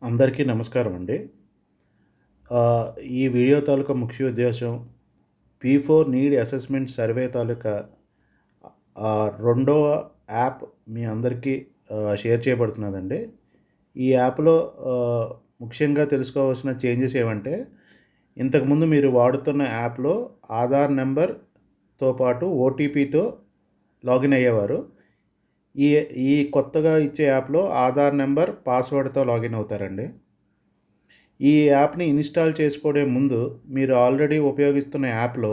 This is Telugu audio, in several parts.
అందరికీ నమస్కారం అండి. ఈ వీడియో తాలూకా ముఖ్య ఉద్దేశం పీ4 నీడ్ అసెస్మెంట్ సర్వే తాలూకా రెండవ యాప్ మీ అందరికీ షేర్ చేయబడుతున్నదండి. ఈ యాప్‌లో ముఖ్యంగా తెలుసుకోవాల్సిన చేంజెస్ ఏవంటే, ఇంతకుముందు మీరు వాడుతున్న యాప్‌లో ఆధార్ నంబర్‌తో పాటు ఓటీపీతో లాగిన్ అయ్యేవారు. ఈ ఈ కొత్తగా ఇచ్చే యాప్‌లో ఆధార్ నంబర్, పాస్వర్డ్‌తో లాగిన్ అవుతారండి. ఈ యాప్‌ని ఇన్‌స్టాల్ చేసుకోవడం ముందు మీరు ఆల్రెడీ ఉపయోగిస్తున్న యాప్‌లో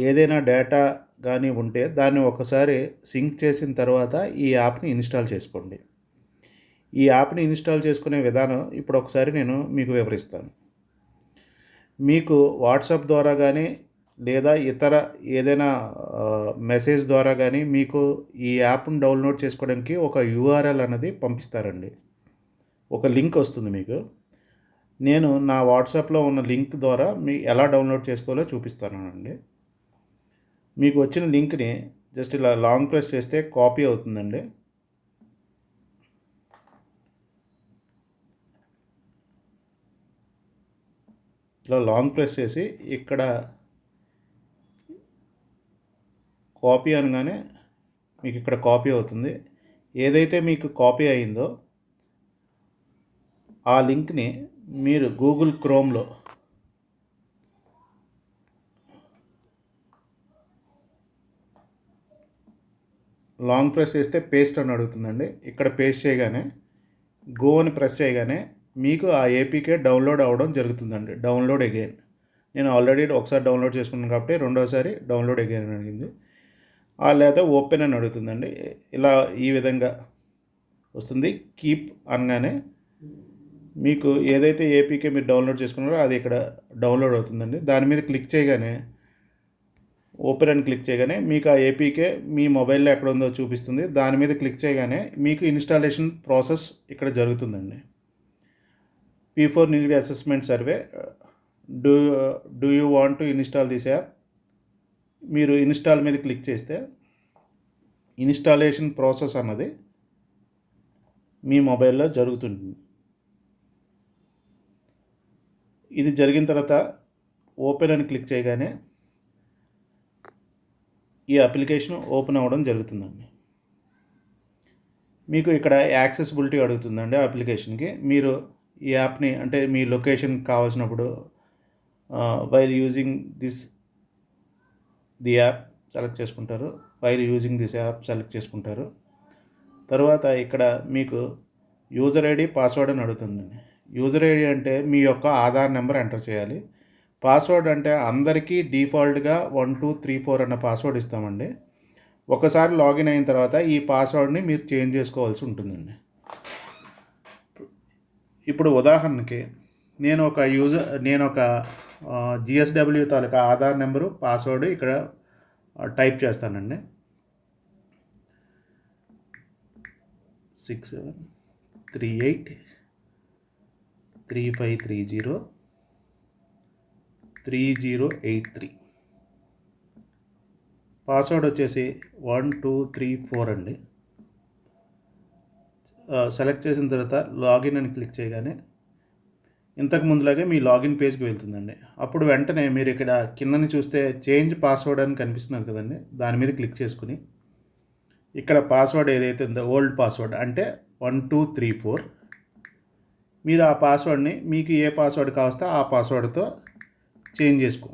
ఏదైనా డేటా గానీ ఉంటే దాన్ని ఒకసారి సింక్ చేసిన తర్వాత ఈ యాప్‌ని ఇన్‌స్టాల్ చేసుకోండి. ఈ యాప్‌ని ఇన్‌స్టాల్ చేసుకునే విధానం ఇప్పుడు ఒకసారి నేను మీకు వివరిస్తాను. మీకు వాట్సాప్ ద్వారా గానీ, లేదా ఇతర ఏదైనా మెసేజ్ ద్వారా గానీ మీకు ఈ యాప్‌ని డౌన్‌లోడ్ చేసుకోవడానికి ఒక యూఆర్ఎల్ అన్నది పంపిస్తారండి. ఒక లింక్ వస్తుంది మీకు. నేను నా వాట్సాప్‌లో ఉన్న లింక్ ద్వారా ఎలా డౌన్‌లోడ్ చేసుకోవాలో చూపిస్తానండి. మీకు వచ్చిన లింక్‌ని జస్ట్ ఇలా లాంగ్ ప్రెస్ చేస్తే కాపీ అవుతుందండి. ఇలా లాంగ్ ప్రెస్ చేసి ఇక్కడ కాపీ అనగానే మీకు ఇక్కడ కాపీ అవుతుంది. ఏదైతే మీకు కాపీ అయిందో ఆ లింక్‌ని మీరు గూగుల్ క్రోమ్‌లో లాంగ్ ప్రెస్ చేస్తే పేస్ట్ అని అడుగుతుందండి. ఇక్కడ పేస్ట్ చేయగానే గో అని ప్రెస్ చేయగానే మీకు ఆ ఏపీకే డౌన్లోడ్ అవ్వడం జరుగుతుందండి. Download again. నేను ఆల్రెడీ ఒకసారి డౌన్లోడ్ చేసుకున్నాను కాబట్టి రెండోసారి డౌన్లోడ్ అగైన్ అని అడిగింది. లేదా ఓపెన్ అని అడుగుతుందండి. ఇలా ఈ విధంగా వస్తుంది. కీప్ అనగానే మీకు ఏదైతే ఏపీకే మీరు డౌన్లోడ్ చేసుకున్నారో అది ఇక్కడ డౌన్లోడ్ అవుతుందండి. దాని మీద క్లిక్ చేయగానే ఓపెన్ అని క్లిక్ చేయగానే మీకు ఆ ఏపీకే మీ మొబైల్లో ఎక్కడ ఉందో చూపిస్తుంది. దాని మీద క్లిక్ చేయగానే మీకు ఇన్‌స్టాలేషన్ ప్రాసెస్ ఇక్కడ జరుగుతుందండి. P4 need assessment survey do do you want to install this app? మీరు ఇన్‌స్టాల్ మీద క్లిక్ చేస్తే ఇన్‌స్టాలేషన్ ప్రాసెస్ అన్నది మీ మొబైల్లో జరుగుతుంది. ఇది జరిగిన తర్వాత ఓపెన్ అని క్లిక్ చేయగానే ఈ అప్లికేషన్ ఓపెన్ అవ్వడం జరుగుతుందండి. మీకు ఇక్కడ యాక్సెసిబిలిటీ అడుగుతుందండి ఆ అప్లికేషన్‌కి. మీరు ఈ యాప్‌ని అంటే మీ లొకేషన్‌కి కావాల్సినప్పుడు while using the app select చేసుకుంటారు. While using this app select చేసుకుంటారు. తర్వాత ఇక్కడ మీకు యూజర్ ఐడి, పాస్వర్డ్ అని అడుగుతుందండి. యూజర్ ఐడి అంటే మీ యొక్క ఆధార్ నెంబర్ ఎంటర్ చేయాలి. పాస్వర్డ్ అంటే అందరికీ డిఫాల్ట్‌గా 1, 2, 3, 4 అన్న పాస్వర్డ్ ఇస్తామండి. ఒకసారి లాగిన్ అయిన తర్వాత ఈ పాస్వర్డ్‌ని మీరు చేంజ్ చేసుకోవాల్సి ఉంటుందండి. ఇప్పుడు ఉదాహరణకి నేను ఒక జీఎస్‌డబ్ల్యూ తాలూకా ఆధార్ నెంబరు, పాస్వర్డ్ ఇక్కడ టైప్ చేస్తానండి. 6738 3530 3083. పాస్వర్డ్ వచ్చేసి 1, 2, 3, 4 అండి. సెలెక్ట్ చేసిన తర్వాత లాగిన్ అని క్లిక్ చేయగానే ఇంతకు ముందులాగే మీ లాగిన్ పేజ్కి వెళ్తుందండి. అప్పుడు వెంటనే మీరు ఇక్కడ కిందని చూస్తే చేంజ్ పాస్వర్డ్ అని కనిపిస్తున్నది కదండి, దాని మీద క్లిక్ చేసుకుని ఇక్కడ పాస్వర్డ్ ఏదైతే ఉందో ఓల్డ్ పాస్వర్డ్ అంటే 1, 2, 3, 4 మీరు ఆ పాస్వర్డ్ని మీకు ఏ పాస్వర్డ్ కావస్తే ఆ పాస్వర్డ్తో చేంజ్ చేసుకో.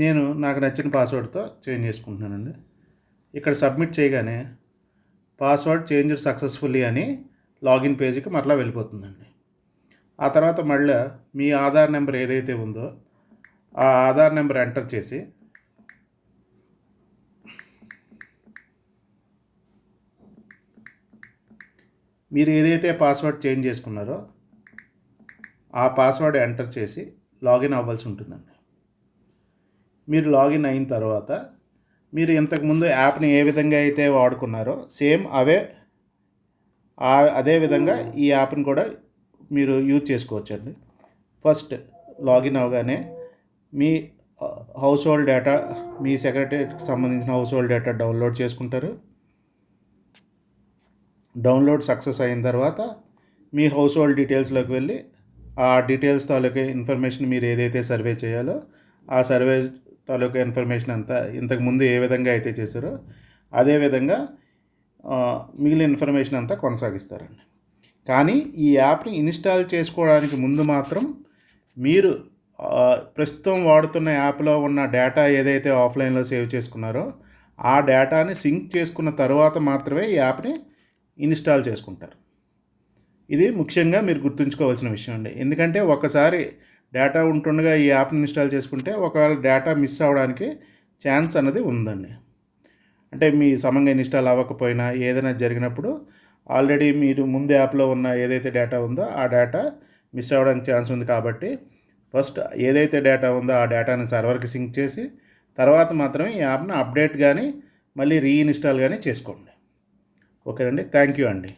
నేను నాకు నచ్చిన పాస్వర్డ్తో చేంజ్ చేసుకుంటున్నానండి. ఇక్కడ సబ్మిట్ చేయగానే పాస్వర్డ్ చేంజ్డ్ సక్సెస్ఫుల్లీ అని లాగిన్ పేజీకి మరలా వెళ్ళిపోతుందండి. ఆ తర్వాత మళ్ళీ మీ ఆధార్ నెంబర్ ఏదైతే ఉందో ఆ ఆధార్ నెంబర్ ఎంటర్ చేసి మీరు ఏదైతే పాస్వర్డ్ చేంజ్ చేసుకున్నారో ఆ పాస్వర్డ్ ఎంటర్ చేసి లాగిన్ అవ్వాల్సి ఉంటుందండి. మీరు లాగిన్ అయిన తర్వాత మీరు ఇంతకుముందు యాప్ని ఏ విధంగా అయితే వాడుకున్నారో సేమ్ అదే విధంగా ఈ యాప్ని కూడా మీరు యూజ్ చేసుకోవచ్చండి. ఫస్ట్ లాగిన్ అవ్వగానే మీ హౌస్ హోల్డ్ డేటా, మీ సెక్రటరీకి సంబంధించిన హౌస్ హోల్డ్ డేటా డౌన్లోడ్ చేసుకుంటారు. డౌన్లోడ్ సక్సెస్ అయిన తర్వాత మీ హౌస్ హోల్డ్ డీటెయిల్స్లోకి వెళ్ళి ఆ డీటెయిల్స్ తాలూకా ఇన్ఫర్మేషన్ మీరు ఏదైతే సర్వే చేయాలో ఆ సర్వే తాలూకా ఇన్ఫర్మేషన్ అంతా ఇంతకుముందు ఏ విధంగా అయితే చేశారో అదే విధంగా మిగిలిన ఇన్ఫర్మేషన్ అంతా కొనసాగిస్తారండి. కానీ ఈ యాప్ని ఇన్స్టాల్ చేసుకోవడానికి ముందు మాత్రం మీరు ప్రస్తుతం వాడుతున్న యాప్లో ఉన్న డేటా ఏదైతే ఆఫ్లైన్లో సేవ్ చేసుకున్నారో ఆ డేటాని సింక్ చేసుకున్న తర్వాత మాత్రమే ఈ యాప్ని ఇన్స్టాల్ చేసుకుంటారు. ఇది ముఖ్యంగా మీరు గుర్తుంచుకోవాల్సిన విషయం అండి. ఎందుకంటే ఒకసారి డేటా ఉంటుండగా ఈ యాప్ని ఇన్స్టాల్ చేసుకుంటే ఒకవేళ డేటా మిస్ అవ్వడానికి ఛాన్స్ అన్నది ఉందండి. అంటే మీ సమంగా ఇన్స్టాల్ అవ్వకపోయినా ఏదైనా జరిగినప్పుడు ఆల్రెడీ మీరు ముందు యాప్లో ఉన్న ఏదైతే డేటా ఉందో ఆ డేటా మిస్ అవ్వడానికి ఛాన్స్ ఉంది. కాబట్టి ఫస్ట్ ఏదైతే డేటా ఉందో ఆ డేటాని సర్వర్కి సింక్ చేసి తర్వాత మాత్రమే ఈ యాప్ని అప్డేట్ కానీ మళ్ళీ రీఇన్స్టాల్ కానీ చేసుకోండి. ఓకేనండి. థ్యాంక్ యూ అండి.